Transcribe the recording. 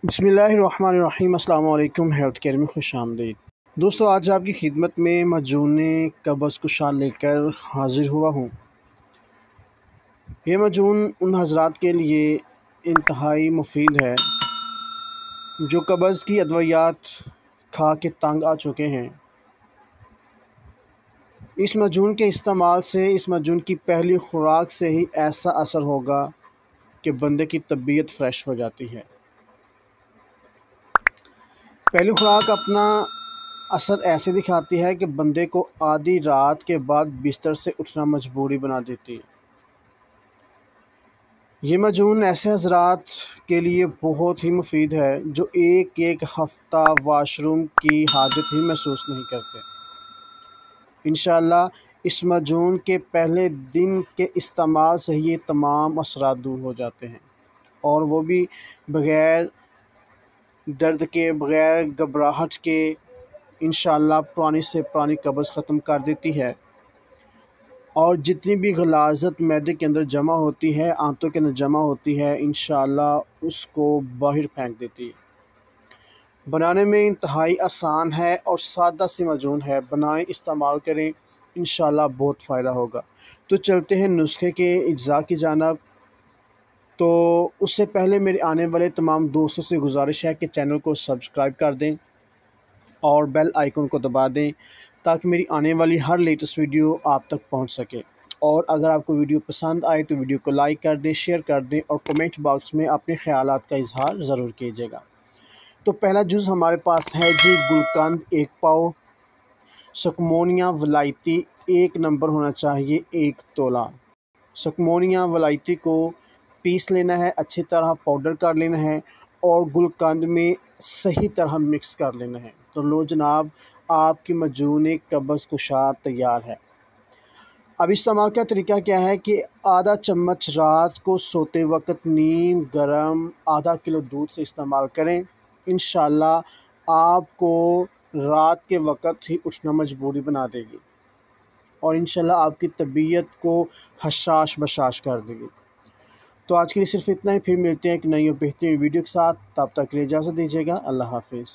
बिस्मिल्लाहिर्रहमानिर्रहीम। अस्सलाम वालेकुम। हेल्थ केयर में खुश आमदीद। दोस्तों, आज आपकी खिदमत में मजून कब्ज़ कुशा लेकर हाज़िर हुआ हूँ। ये मजून उन हज़रात के लिए इंतहाई मुफीद है जो कब्ज़ की अद्वियात खा के तंग आ चुके हैं। इस मजून के इस्तेमाल से, इस मजून की पहली खुराक से ही ऐसा असर होगा कि बंदे की तबीयत फ़्रेश हो जाती है। पहली खुराक अपना असर ऐसे दिखाती है कि बंदे को आधी रात के बाद बिस्तर से उठना मजबूरी बना देती है। ये मजून ऐसे हज़रात के लिए बहुत ही मुफीद है जो एक एक हफ़्ता वाशरूम की हाजत ही महसूस नहीं करते। इंशाअल्लाह इस मजून के पहले दिन के इस्तेमाल से ही ये तमाम असरात दूर हो जाते हैं, और वो भी बग़ैर दर्द के, बग़ैर घबराहट के। इंशाअल्लाह पुरानी से पुरानी कब्ज़ ख़त्म कर देती है, और जितनी भी गलाज़त मैदे के अंदर जमा होती है, आंतों के अंदर जमा होती है, इंशाअल्लाह उसको बाहर फेंक देती है। बनाने में इंतहाई आसान है और सादा सी मजून है। बनाएं, इस्तेमाल करें, इंशाअल्लाह बहुत फ़ायदा होगा। तो चलते हैं नुस्खे के इज्ज़ा की जानिब। तो उससे पहले मेरे आने वाले तमाम दोस्तों से गुजारिश है कि चैनल को सब्सक्राइब कर दें और बेल आइकन को दबा दें ताकि मेरी आने वाली हर लेटेस्ट वीडियो आप तक पहुंच सके। और अगर आपको वीडियो पसंद आए तो वीडियो को लाइक कर दें, शेयर कर दें, और कमेंट बॉक्स में अपने ख़यालात का इजहार ज़रूर कीजिएगा। तो पहला जुज़ हमारे पास है जी गुलकंद 1 पाव, सुकमोनिया वलायती 1 नंबर होना चाहिए 1 तोला। सुकमोनिया वलायती को पीस लेना है, अच्छी तरह पाउडर कर लेना है और गुलकंद में सही तरह मिक्स कर लेना है। तो लो जनाब, आपकी मजून कब्ज़ कुशा तैयार है। अब इस्तेमाल का तरीका क्या है कि आधा चम्मच रात को सोते वक्त नीम गरम आधा किलो दूध से इस्तेमाल करें। इंशाअल्लाह आपको रात के वक्त ही उठना मजबूरी बना देगी, और इंशाअल्लाह आपकी तबीयत को हशाश बशाश कर देगी। तो आज के लिए सिर्फ इतना ही। फिर मिलते हैं एक नई और बेहतरीन वीडियो के साथ। तब तक के लिए इजाज़त दीजिएगा। अल्लाह हाफिज़।